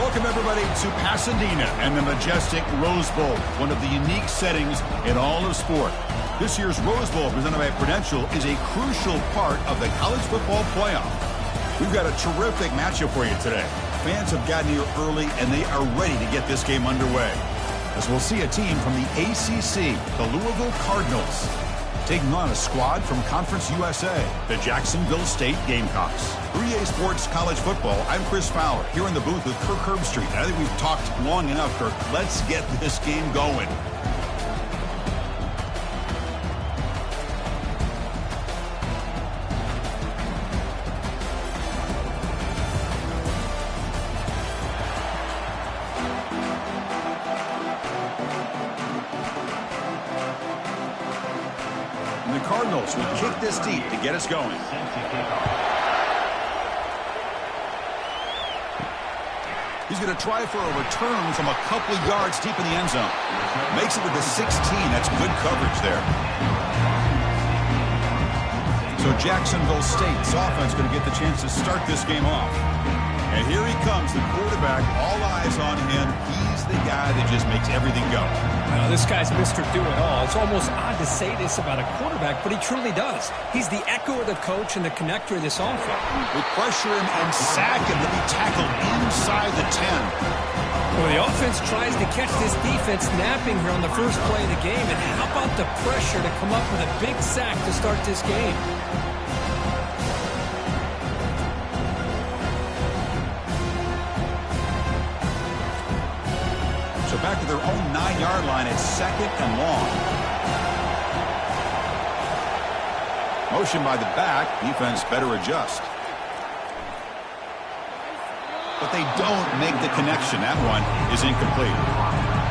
Welcome, everybody, to Pasadena and the majestic Rose Bowl, one of the unique settings in all of sport. This year's Rose Bowl, presented by Prudential, is a crucial part of the college football playoff. We've got a terrific matchup for you today. Fans have gotten here early, and they are ready to get this game underway. As we'll see a team from the ACC, the Louisville Cardinals, taking on a squad from Conference USA, the Jacksonville State Gamecocks. 3A Sports College Football, I'm Chris Fowler, here in the booth with Kirk Herbstreit. I think we've talked long enough, Kirk. Let's get this game going. The Cardinals will kick this deep to get us going. He's going to try for a return from a couple of yards deep in the end zone. Makes it to the 16. That's good coverage there. So Jacksonville State's offense going to get the chance to start this game off. And here he comes, the quarterback, all eyes on him. He's the guy that just makes everything go. Well, this guy's Mr. Do-It-All. It's almost odd to say this about a quarterback, but he truly does. He's the echo of the coach and the connector of this offense. We pressure him and sack him to be tackled inside the 10. Well, the offense tries to catch this defense napping here on the first play of the game. And how about the pressure to come up with a big sack to start this game? So back to their own 9-yard line. It's second and long. Motion by the back. Defense better adjust. But they don't make the connection. That one is incomplete.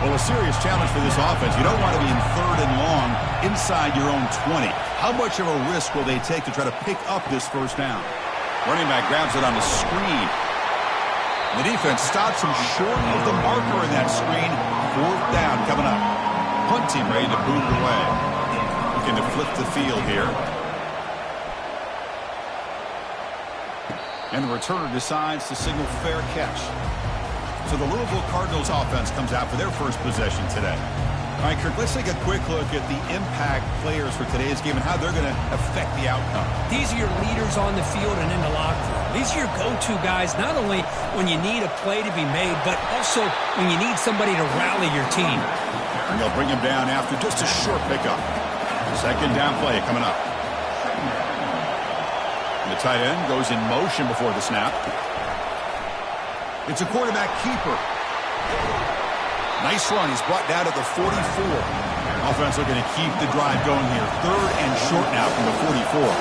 Well, a serious challenge for this offense. You don't want to be in third and long inside your own 20. How much of a risk will they take to try to pick up this first down? Running back grabs it on the screen. The defense stops him short of the marker in that screen. Fourth down coming up. Punt team ready to boot it away. Looking to flip the field here. And the returner decides to signal fair catch. So the Louisville Cardinals offense comes out for their first possession today. All right, Kirk, let's take a quick look at the impact players for today's game and how they're going to affect the outcome. These are your leaders on the field and in the locker room. These are your go-to guys, not only when you need a play to be made, but also when you need somebody to rally your team. And they'll bring him down after just a short pickup. Second down play coming up. And the tight end goes in motion before the snap. It's a quarterback keeper. Nice run. He's brought down at the 44. Offense looking to keep the drive going here. Third and short now from the 44.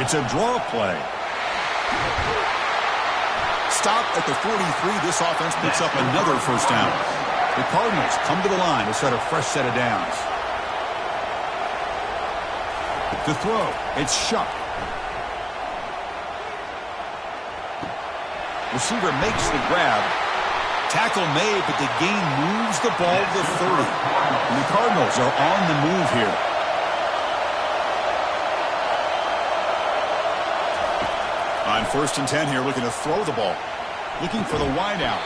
It's a draw play. Stop at the 43. This offense picks up another first down. The Cardinals come to the line to set a fresh set of downs. To throw, it's Shuck. Receiver makes the grab. Tackle made, but the gain moves the ball to the 30. And the Cardinals are on the move here. On first and 10 here, looking to throw the ball. Looking for the wideout.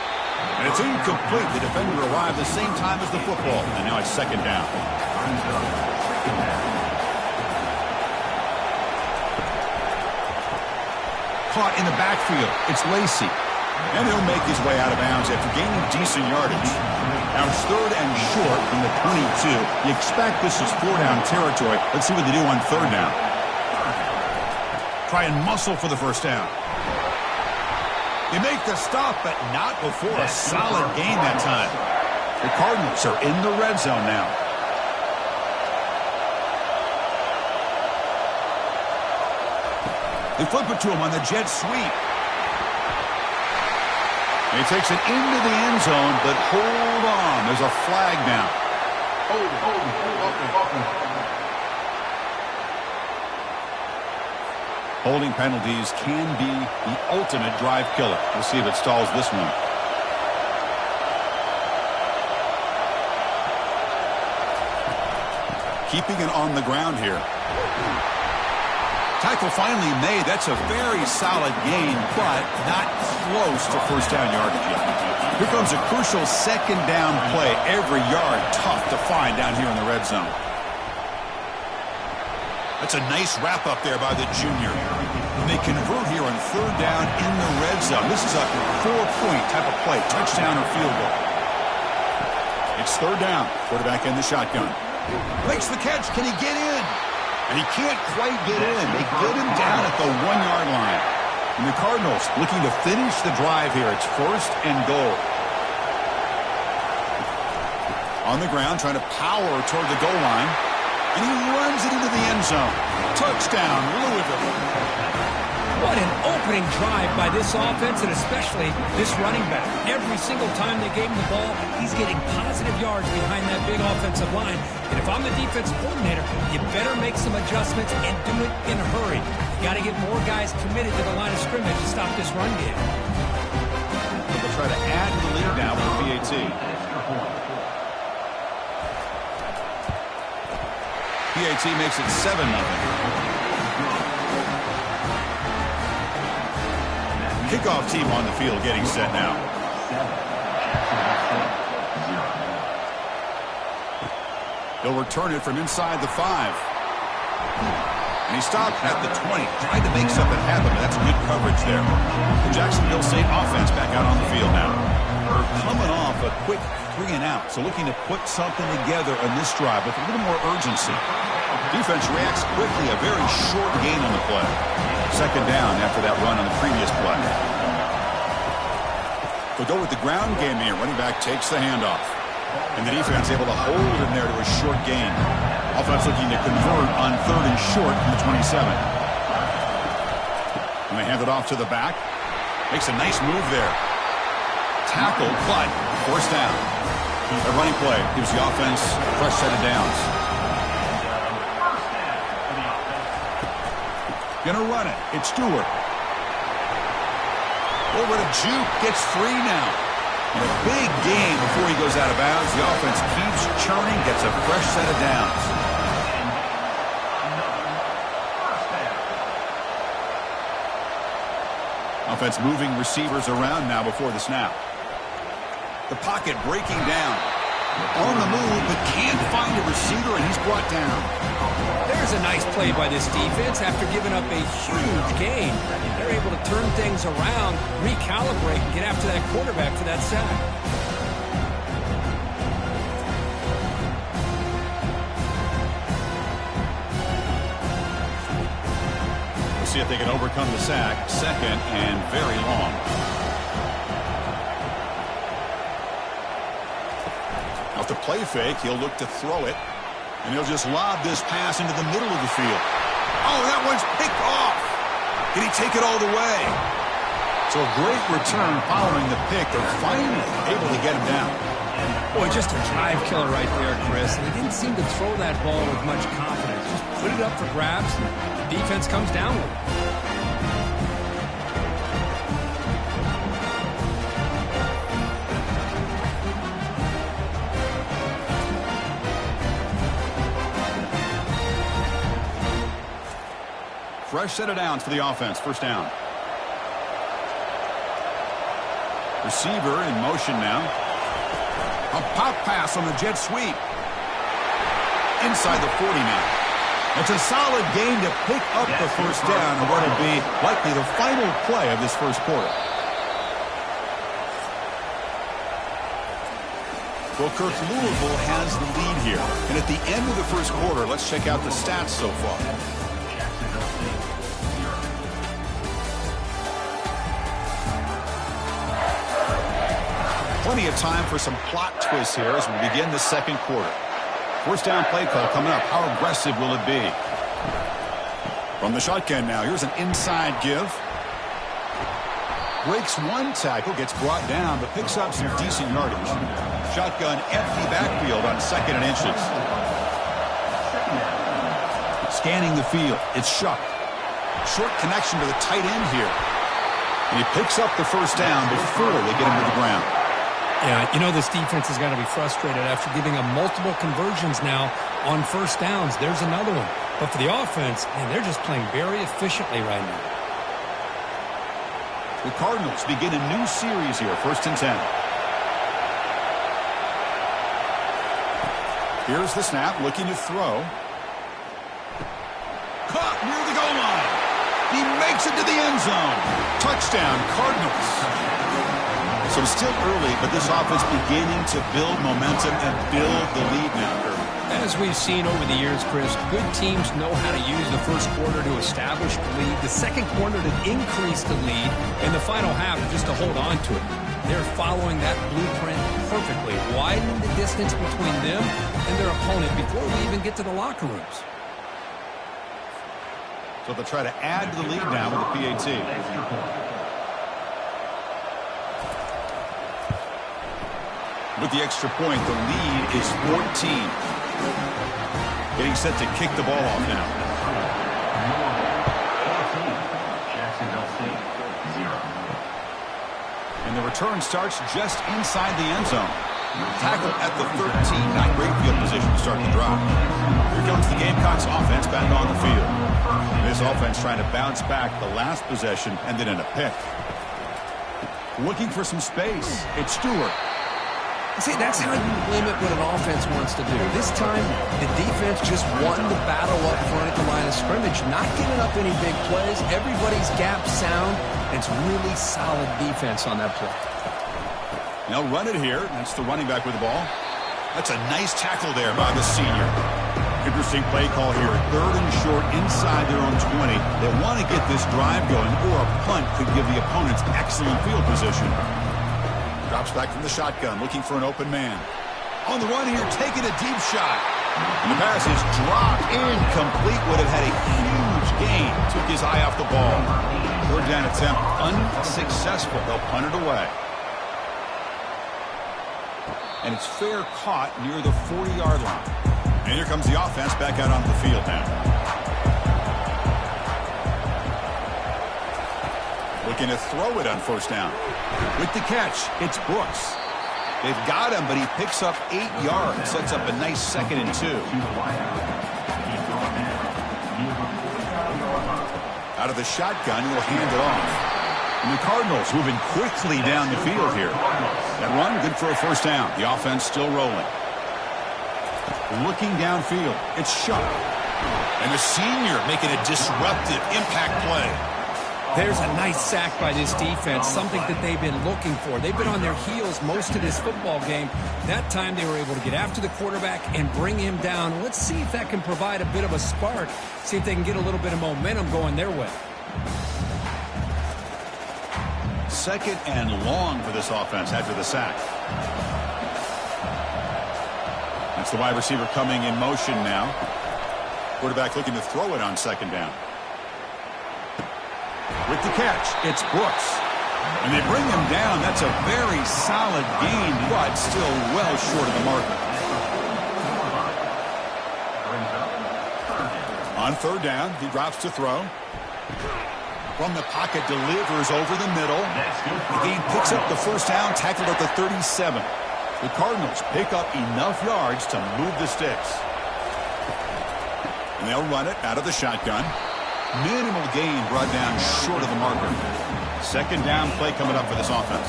And it's incomplete. The defender arrived the same time as the football. And now it's second down. Caught in the backfield. It's Lacey. And he'll make his way out of bounds after gaining decent yardage. Now it's third and short from the 22. You expect this is four-down territory. Let's see what they do on third down. Try and muscle for the first down. They make the stop, but not before a solid gain that time. The Cardinals are in the red zone now. They flip it to him on the jet sweep. He takes it into the end zone, but hold on. There's a flag now. Holding penalties can be the ultimate drive killer. We'll see if it stalls this one. Keeping it on the ground here. Tackle finally made. That's a very solid gain, but not close to first down yardage yet. Here comes a crucial second down play. Every yard tough to find down here in the red zone. That's a nice wrap-up there by the junior. And they convert here on third down in the red zone. This is a 4-point type of play, touchdown or field goal. It's third down. Quarterback in the shotgun. Makes the catch. Can he get in? And he can't quite get in. They get him down at the 1-yard line. And the Cardinals looking to finish the drive here. It's first and goal. On the ground, trying to power toward the goal line. And he runs it into the end zone. Touchdown, Louisville. What an opening drive by this offense, and especially this running back. Every single time they gave him the ball, he's getting positive yards behind that big offensive line. And if I'm the defensive coordinator, you better make some adjustments and do it in a hurry. You got to get more guys committed to the line of scrimmage to stop this run game. They'll try to add to the lead now with the PAT. PAT makes it 7-0. Kickoff team on the field getting set now. He'll return it from inside the 5. And he stopped at the 20. Tried to make something happen, but that's good coverage there. The Jacksonville State offense back out on the field now. They're coming off a quick 3-and-out, so looking to put something together on this drive with a little more urgency. Defense reacts quickly, a very short gain on the play. Second down after that run on the previous play. They'll go with the ground game here. Running back takes the handoff. And the defense able to hold him there to a short gain. Offense looking to convert on third and short from the 27. And they hand it off to the back. Makes a nice move there. Tackle, but forced down. A running play gives the offense a fresh set of downs. Gonna run it. It's Stewart. Over to Juke. Gets free now. And a big gain before he goes out of bounds. The offense keeps churning. Gets a fresh set of downs. Offense moving receivers around now before the snap. The pocket breaking down. On the move, but can't find a receiver, and he's brought down. There's a nice play by this defense after giving up a huge gain. They're able to turn things around, recalibrate, and get after that quarterback for that sack. We'll see if they can overcome the sack. Second and very long. Off the play fake, he'll look to throw it. And he'll just lob this pass into the middle of the field. Oh, that one's picked off. Can he take it all the way? So a great return following the pick. They're finally able to get him down. Boy, just a drive killer right there, Chris. And he didn't seem to throw that ball with much confidence. Just put it up for grabs. The defense comes down with it. Fresh set of downs for the offense. First down. Receiver in motion now. A pop pass on the jet sweep. Inside the 40 now. It's a solid gain to pick up the first down and what will be likely the final play of this first quarter. Well, Kirk, Louisville has the lead here. And at the end of the first quarter, let's check out the stats so far. Plenty of time for some plot twists here as we begin the second quarter. First down play call coming up. How aggressive will it be? From the shotgun now, here's an inside give. Breaks one tackle, gets brought down, but picks up some decent yardage. Shotgun empty backfield on second and inches. Scanning the field, it's Shough. Short connection to the tight end here. And he picks up the first down before they get him to the ground. Yeah, you know this defense has got to be frustrated after giving up multiple conversions now on first downs. There's another one. But for the offense, man, they're just playing very efficiently right now. The Cardinals begin a new series here, 1st and 10. Here's the snap, looking to throw. Caught near the goal line. He makes it to the end zone. Touchdown, Cardinals. So still early, but this offense beginning to build momentum and build the lead now, Kirk. As we've seen over the years, Chris, good teams know how to use the first quarter to establish the lead, the second quarter to increase the lead, and the final half just to hold on to it. They're following that blueprint perfectly, widening the distance between them and their opponent before we even get to the locker rooms. So they'll try to add to the lead now with the PAT. With the extra point, the lead is 14. Getting set to kick the ball off now. And the return starts just inside the end zone. Tackled at the 13. Not great field position to start the drive. Here comes the Gamecocks offense back on the field. This offense trying to bounce back the last possession and then in a pick. Looking for some space. It's Stewart. See, that's how you limit what an offense wants to do. This time, the defense just wanting to battle up front at the line of scrimmage, not giving up any big plays. Everybody's gap sound. It's really solid defense on that play. They'll run it here. That's the running back with the ball. That's a nice tackle there by the senior. Interesting play call here. 3rd and short inside their own 20. They want to get this drive going, or a punt could give the opponents excellent field position. Drops back from the shotgun, looking for an open man. On the run here, taking a deep shot. And the pass is dropped. Incomplete. Would have had a huge gain. Took his eye off the ball. 3rd down attempt unsuccessful. They'll punt it away. And it's fair caught near the 40-yard line. And here comes the offense back out onto the field now. Looking to throw it on 1st down. With the catch, it's Brooks. They've got him, but he picks up 8 yards. Sets up a nice 2nd and 2. Out of the shotgun, he'll hand it off. And the Cardinals moving quickly down the field here. That run, good for a 1st down. The offense still rolling. Looking downfield, it's Shuck. And the senior making a disruptive impact play. There's a nice sack by this defense, something that they've been looking for. They've been on their heels most of this football game. That time they were able to get after the quarterback and bring him down. Let's see if that can provide a bit of a spark, see if they can get a little bit of momentum going their way. 2nd and long for this offense after the sack. That's the wide receiver coming in motion now. Quarterback looking to throw it on 2nd down. With the catch, it's Brooks. And they bring him down. That's a very solid gain, but still well short of the marker. On 3rd down, he drops to throw. From the pocket, delivers over the middle. The gain picks up the 1st down, tackled at the 37. The Cardinals pick up enough yards to move the sticks. And they'll run it out of the shotgun. Minimal gain brought down short of the marker. 2nd down play coming up for this offense.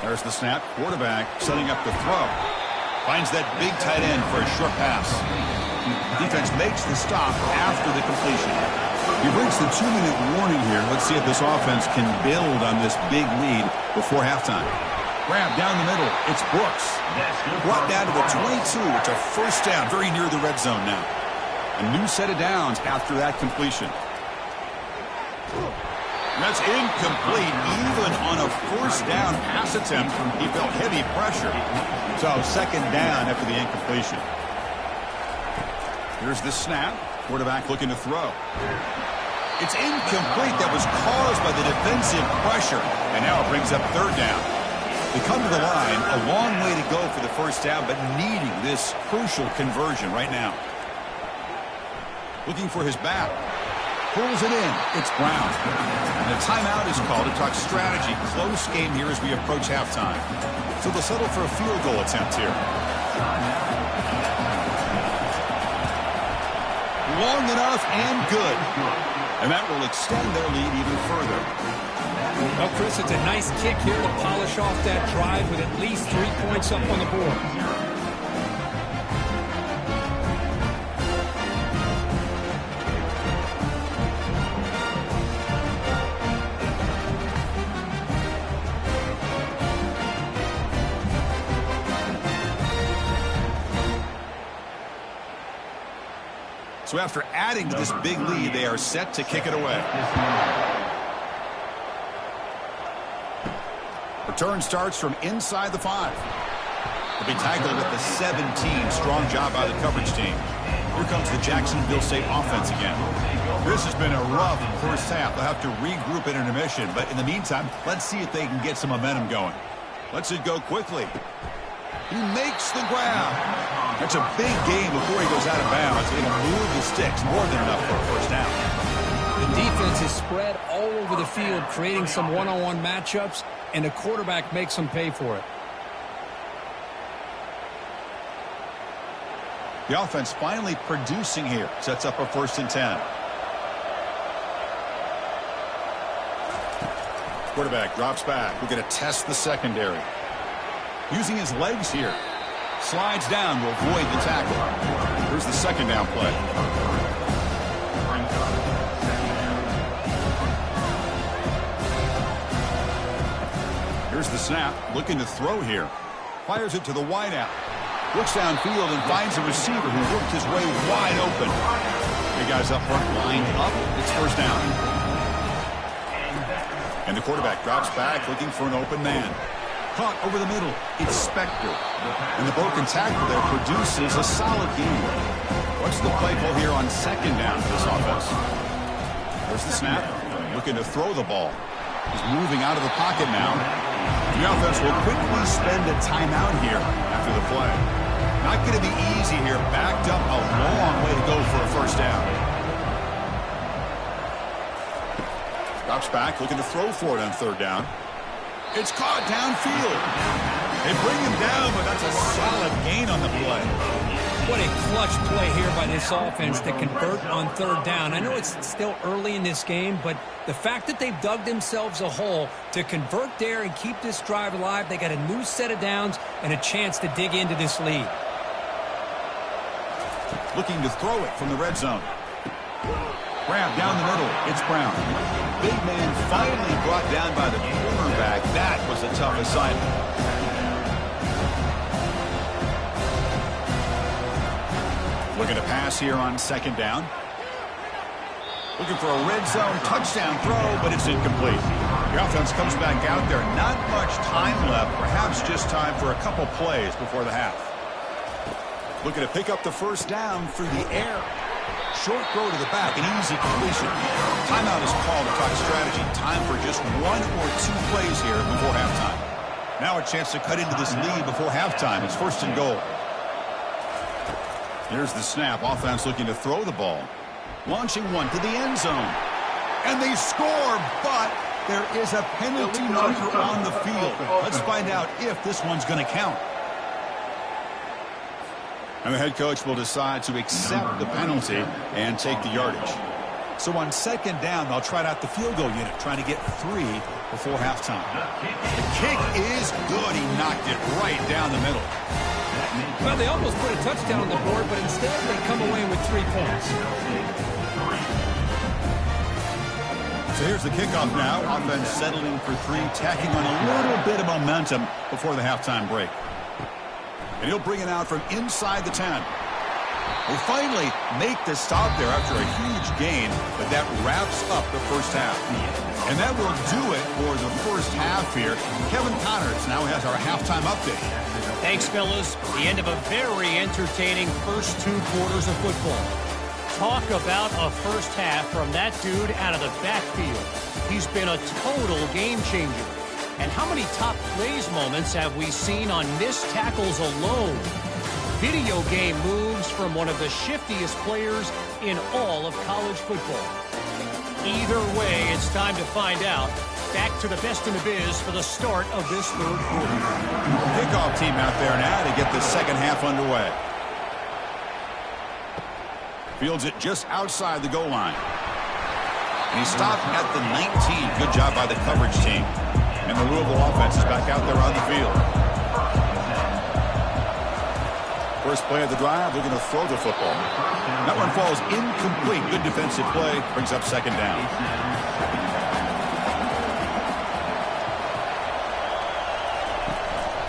There's the snap. Quarterback setting up the throw. Finds that big tight end for a short pass. Defense makes the stop after the completion. He brings the 2-minute warning here. Let's see if this offense can build on this big lead before halftime. Grab down the middle. It's Brooks. Brought down to the 22. It's a 1st down, very near the red zone now. A new set of downs after that completion. And that's incomplete. Even on a 1st down pass attempt, he felt heavy pressure. So 2nd down after the incompletion. Here's the snap. Quarterback looking to throw. It's incomplete. That was caused by the defensive pressure. And now it brings up 3rd down. They come to the line. A long way to go for the 1st down, but needing this crucial conversion right now. Looking for his back. Pulls it in. It's Brown. And a timeout is called to talk strategy. Close game here as we approach halftime. So they'll settle for a field goal attempt here. long enough and good. And that will extend their lead even further. Well, Chris, it's a nice kick here to polish off that drive with at least 3 points up on the board. So after adding to this big lead, they are set to kick it away. Return starts from inside the 5. They'll be tackled at the 17. Strong job by the coverage team. Here comes the Jacksonville State offense again. This has been a rough first half. They'll have to regroup at intermission, but in the meantime, let's see if they can get some momentum going. Let's it go quickly. He makes the grab. That's a big game before he goes out of bounds. He's going to move the sticks more than enough for a first down. The defense is spread all over the field, creating some one-on-one matchups, and the quarterback makes them pay for it. The offense finally producing here. Sets up a 1st and 10. Quarterback drops back. We're going to test the secondary. Using his legs here. Slides down to avoid the tackle. Here's the 2nd down play. Here's the snap. Looking to throw here. Fires it to the wideout. Looks downfield and finds a receiver who worked his way wide open. The guys up front lined up. It's 1st down. And the quarterback drops back looking for an open man. Caught over the middle. It's Spector. And the broken tackle there produces a solid game. What's the play call here on 2nd down for this offense? There's the snap. Looking to throw the ball. He's moving out of the pocket now. The offense will quickly spend a timeout here after the play. Not going to be easy here. Backed up a long way to go for a 1st down. Drops back, looking to throw for it on 3rd down. It's caught downfield. They bring him down, but that's a solid gain on the play. What a clutch play here by this offense to convert on 3rd down. I know it's still early in this game, but the fact that they've dug themselves a hole to convert there and keep this drive alive, they got a new set of downs and a chance to dig into this lead. Looking to throw it from the red zone. Grab down the middle. It's Brown. Big man finally brought down by the cornerback. That was a tough assignment. Looking to pass here on 2nd down. Looking for a red zone touchdown throw, but it's incomplete. The offense comes back out there. Not much time left. Perhaps just time for a couple plays before the half. Looking to pick up the 1st down through the air. Short throw to the back, an easy completion. Timeout is called to talk strategy. Time for just 1 or 2 plays here before halftime. Now a chance to cut into this lead before halftime. It's 1st and goal. Here's the snap. Offense looking to throw the ball. Launching one to the end zone. And they score, but there is a penalty marker on the field. Let's find out if this one's going to count. And the head coach will decide to accept the penalty and take the yardage. So on 2nd down, they'll try out the field goal unit, trying to get 3 before halftime. The kick is good. He knocked it right down the middle. Well, they almost put a touchdown on the board, but instead they come away with 3 points. So here's the kickoff now. Offense settling for 3, tacking on a little bit of momentum before the halftime break. And he'll bring it out from inside the 10. They finally make the stop there after a huge gain, but that wraps up the first half. And that will do it for the first half here. Kevin Connors now has our halftime update. Thanks, fellas. The end of a very entertaining first 2 quarters of football. Talk about a first half from that dude out of the backfield. He's been a total game changer. And how many top plays moments have we seen on missed tackles alone? Video game moves from one of the shiftiest players in all of college football. Either way, it's time to find out. Back to the best in the biz for the start of this 3rd quarter. Kickoff team out there now to get the second half underway. Fields it just outside the goal line. And he stopped at the 19. Good job by the coverage team. And the Louisville offense is back out there on the field. First play of the drive, they're going to throw the football. That one falls incomplete. Good defensive play. Brings up second down.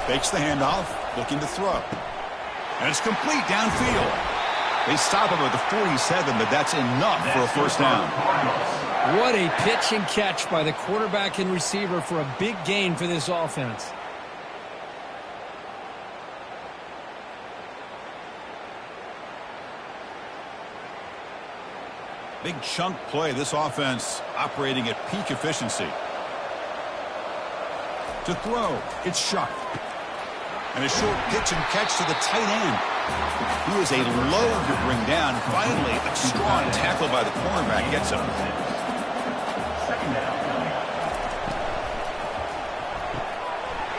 Fakes the handoff. Looking to throw. And it's complete downfield. They stop him at the 47, but that's enough for a first down. What a pitch and catch by the quarterback and receiver for a big gain for this offense. Big chunk play. This offense operating at peak efficiency. To throw, it's Shuck. And a short pitch and catch to the tight end. He is a load to bring down. Finally, a strong tackle by the cornerback gets him.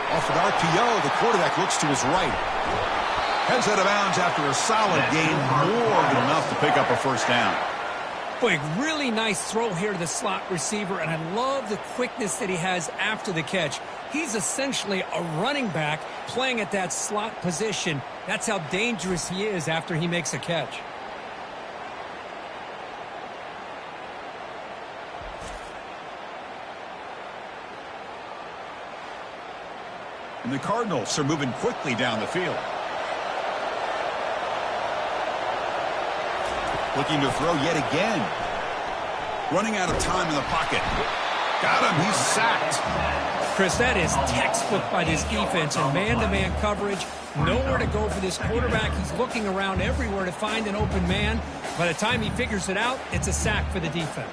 Off an RPO, the quarterback looks to his right. Heads out of bounds after a solid gain, more than enough to pick up a first down. Boy, really nice throw here to the slot receiver, and I love the quickness that he has after the catch. He's essentially a running back playing at that slot position. That's how dangerous he is after he makes a catch. And the Cardinals are moving quickly down the field. Looking to throw yet again. Running out of time in the pocket. Got him. He's sacked. Chris, that is textbook by this defense in man-to-man coverage. Nowhere to go for this quarterback. He's looking around everywhere to find an open man. By the time he figures it out, it's a sack for the defense.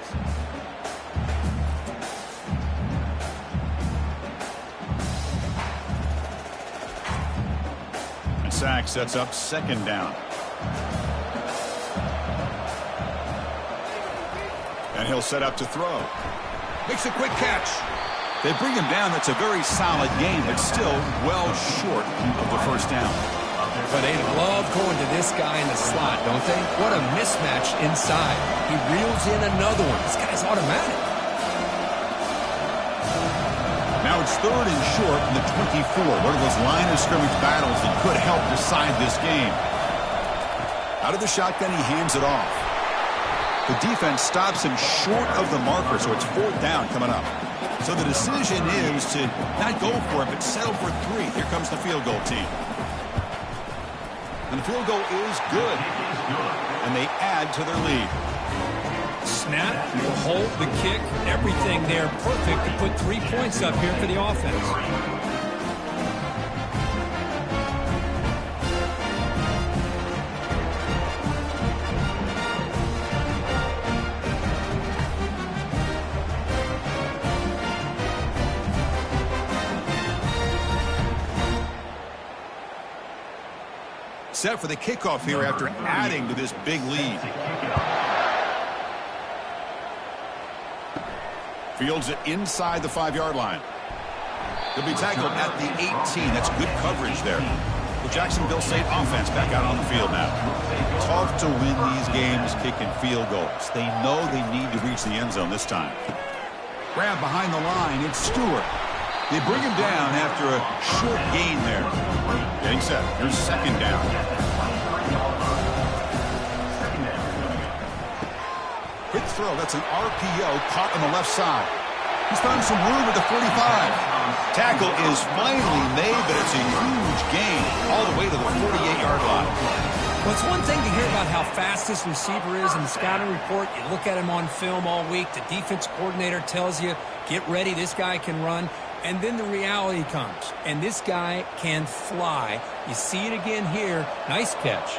And sack sets up second down. And he'll set up to throw. Makes a quick catch. They bring him down. That's a very solid game, but still well short of the first down. But they love going to this guy in the slot, don't they? What a mismatch inside. He reels in another one. This guy's automatic. Now it's third and short in the 24. One of those line of scrimmage battles that could help decide this game. Out of the shotgun, he hands it off. The defense stops him short of the marker, so it's fourth down coming up. So the decision is to not go for it, but settle for 3. Here comes the field goal team. And the field goal is good. And they add to their lead. Snap, the hold, the kick, everything there perfect to put 3 points up here for the offense. Set for the kickoff here after adding to this big lead. Fields it inside the 5-yard line. He'll be tackled at the 18. That's good coverage there. The Jacksonville State offense back out on the field now. Tough to win these games kicking field goals. They know they need to reach the end zone this time. Grab behind the line. It's Stewart. They bring him down after a short gain there. Getting set. Here's second down. Quick throw. That's an RPO caught on the left side. He's found some room at the 45. Tackle is finally made, but it's a huge gain all the way to the 48-yard line. Well, it's one thing to hear about how fast this receiver is in the scouting report. You look at him on film all week. The defense coordinator tells you, get ready, this guy can run. And then the reality comes, and this guy can fly. You see it again here. Nice catch.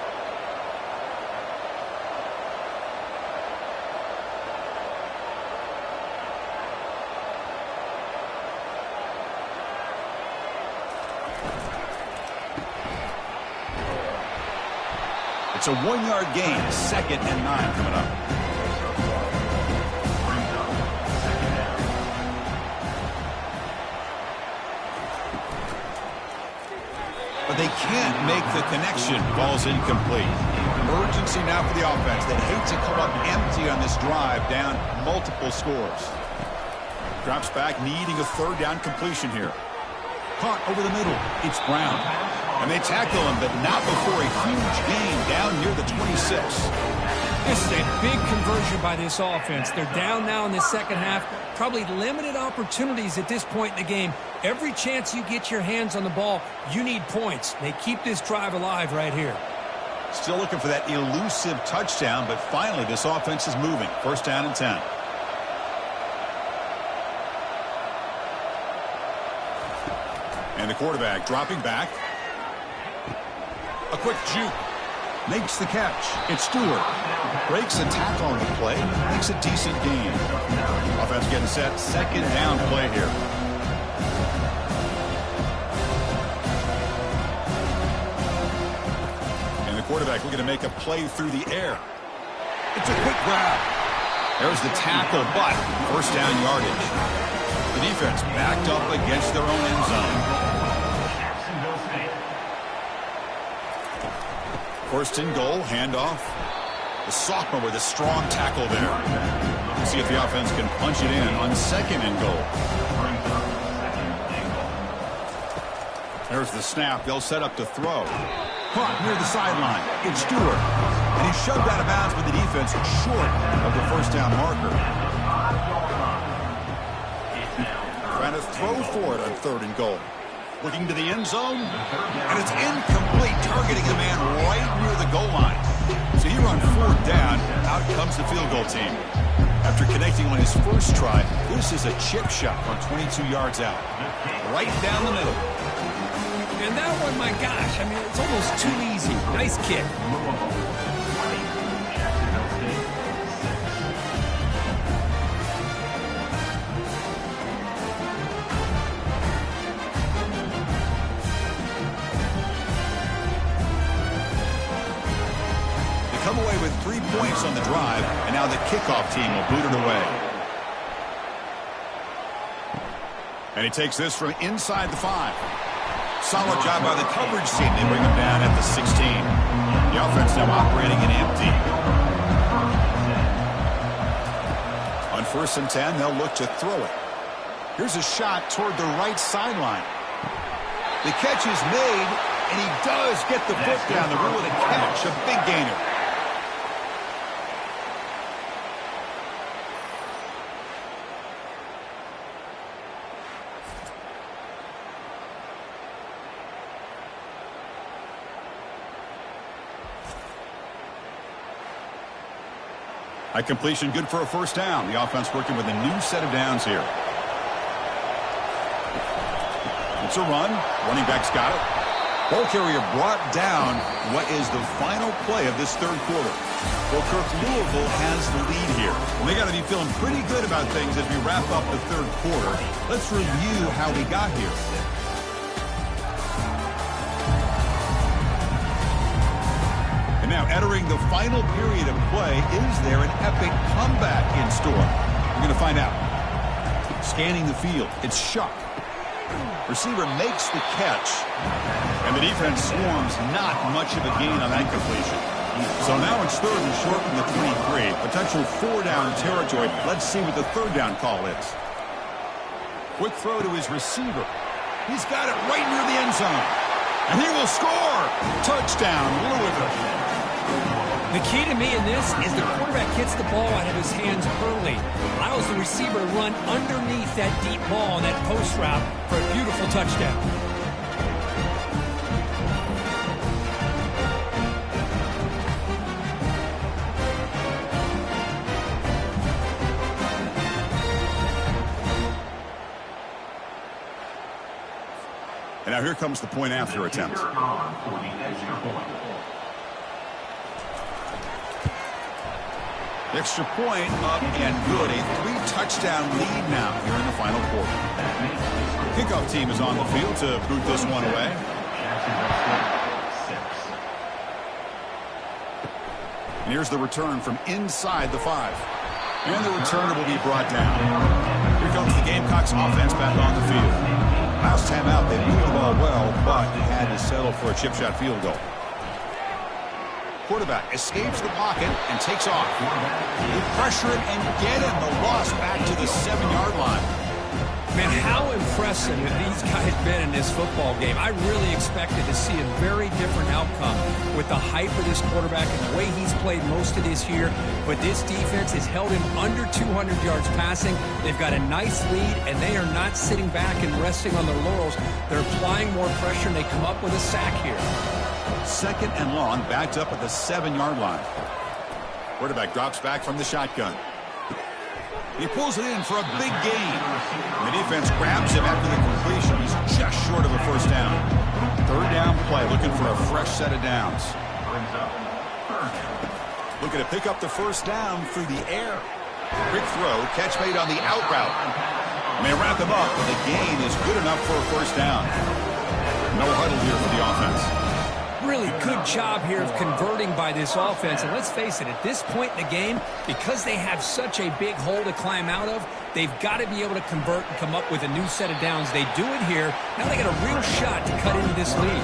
It's a 1-yard gain, 2nd and 9 coming up. But they can't make the connection. Ball's incomplete. Urgency now for the offense. They hate to come up empty on this drive, down multiple scores. Drops back, needing a third down completion here. Caught over the middle. It's Brown. And they tackle him, but not before a huge gain down near the 26. This is a big conversion by this offense. They're down now in the second half. Probably limited opportunities at this point in the game. Every chance you get your hands on the ball, you need points. They keep this drive alive right here. Still looking for that elusive touchdown, but finally this offense is moving. First down and 10. And the quarterback dropping back. A quick juke. Makes the catch. It's Stewart. Breaks a tackle on the play. Makes a decent gain. Offense getting set. Second down play here. And the quarterback looking to make a play through the air. It's a quick grab. There's the tackle, but first down yardage. The defense backed up against their own end zone. First and goal, handoff. The sophomore with a strong tackle there. We'll see if the offense can punch it in on second and goal. There's the snap. They'll set up to throw. Caught near the sideline. It's Stewart. And he's shoved out of bounds with the defense short of the first down marker. Trying to throw for it on third and goal. Looking to the end zone, and it's incomplete, targeting the man right near the goal line. So here on fourth down, out comes the field goal team. After connecting on his first try, this is a chip shot from 22 yards out. Right down the middle. And that one, my gosh, I mean, it's almost too easy. Nice kick. Come away with 3 points on the drive, and now the kickoff team will boot it away. And he takes this from inside the 5. Solid job by the coverage team. They bring him down at the 16. The offense now operating in empty. On first and 10, they'll look to throw it. Here's a shot toward the right sideline. The catch is made, and he does get the foot down the rule of the catch. A big gainer. High completion, good for a first down. The offense working with a new set of downs here. It's a run. Running back's got it. Ball carrier brought down. What is the final play of this third quarter? Well, Kirk, Louisville has the lead here. And they got to be feeling pretty good about things as we wrap up the third quarter. Let's review how we got here. Now, entering the final period of play, is there an epic comeback in store? We're going to find out. Scanning the field, it's Shuck. Receiver makes the catch, and the defense swarms. Not much of a gain on that completion. So now it's third and short from the 23. Potential 4-down territory. Let's see what the third down call is. Quick throw to his receiver. He's got it right near the end zone. And he will score. Touchdown, Louisville. The key to me in this is the quarterback gets the ball out of his hands early. Allows the receiver to run underneath that deep ball on that post route for a beautiful touchdown. And now here comes the point after attempt. Extra point up and good. A 3-touchdown lead now here in the final quarter. Kickoff team is on the field to boot this one away. And here's the return from inside the 5. And the returner will be brought down. Here comes the Gamecocks offense back on the field. Last time out, they moved the ball well, but had to settle for a chip shot field goal. Quarterback escapes the pocket and takes off. They pressure him and get him. The loss back to the 7-yard line. Man, how impressive have these guys been in this football game. I really expected to see a very different outcome with the hype of this quarterback and the way he's played most of this year. But this defense has held him under 200 yards passing. They've got a nice lead, and they are not sitting back and resting on their laurels. They're applying more pressure, and they come up with a sack here. 2nd and long, backed up at the 7-yard line. Quarterback drops back from the shotgun. He pulls it in for a big gain. The defense grabs him after the completion. He's just short of a first down. 3rd down play, looking for a fresh set of downs. Looking to pick up the first down through the air. Quick throw, catch made on the out route. And they wrap him up, but the gain is good enough for a first down. No huddle here for the offense. Really good job here of converting by this offense. And let's face it, at this point in the game, because they have such a big hole to climb out of, they've got to be able to convert and come up with a new set of downs. They do it here. Now they got a real shot to cut into this lead.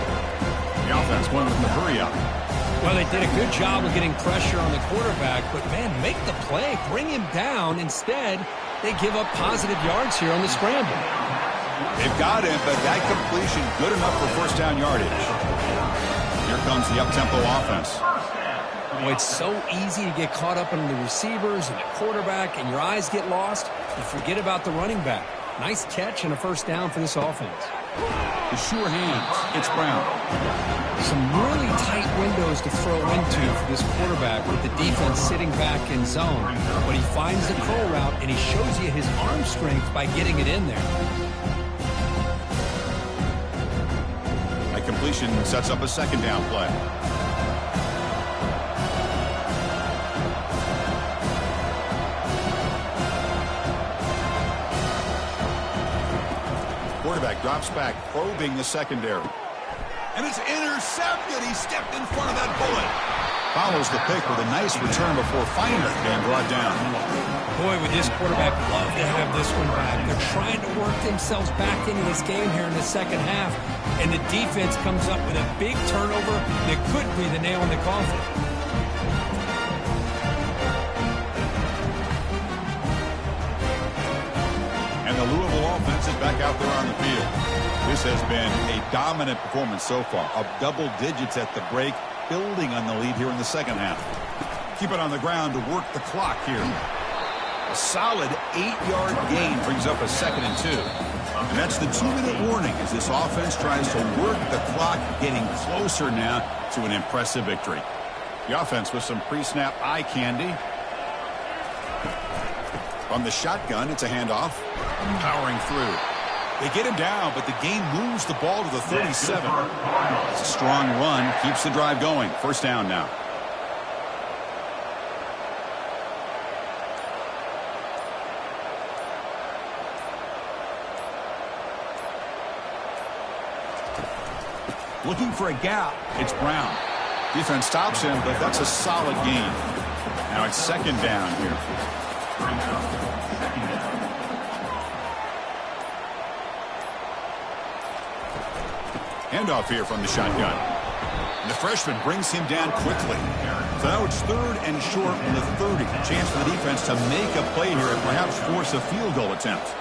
The offense going with the hurry up. Well, they did a good job of getting pressure on the quarterback, but, man, make the play. Bring him down. Instead, they give up positive yards here on the scramble. They've got him, but that completion good enough for first down yardage. Here comes the up-tempo offense. Boy, it's so easy to get caught up in the receivers and the quarterback, and your eyes get lost. You forget about the running back. Nice catch and a first down for this offense. The sure hands. It's Brown. Some really tight windows to throw into for this quarterback with the defense sitting back in zone. But he finds the curl route, and he shows you his arm strength by getting it in there. Completion sets up a 2nd down play. Quarterback drops back, probing the secondary. And it's intercepted. He stepped in front of that bullet. Follows the pick with a nice return before finally being brought down. Boy, would this quarterback love to have this one back. They're trying to work themselves back into this game here in the second half. And the defense comes up with a big turnover that could be the nail in the coffin. And the Louisville offense is back out there on the field. This has been a dominant performance so far, of double digits at the break, building on the lead here in the second half. Keep it on the ground to work the clock here. A solid 8-yard gain brings up a 2nd and 2. And that's the 2-minute warning as this offense tries to work the clock, getting closer now to an impressive victory. The offense with some pre-snap eye candy. From the shotgun, it's a handoff. Powering through. They get him down, but the game moves the ball to the 37. It's a strong run, keeps the drive going. First down now. Looking for a gap. It's Brown. Defense stops him, but that's a solid gain. Now it's 2nd down here. Handoff here from the shotgun. And the freshman brings him down quickly. So now it's 3rd and short from the 30. Chance for the defense to make a play here and perhaps force a field goal attempt.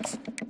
yards.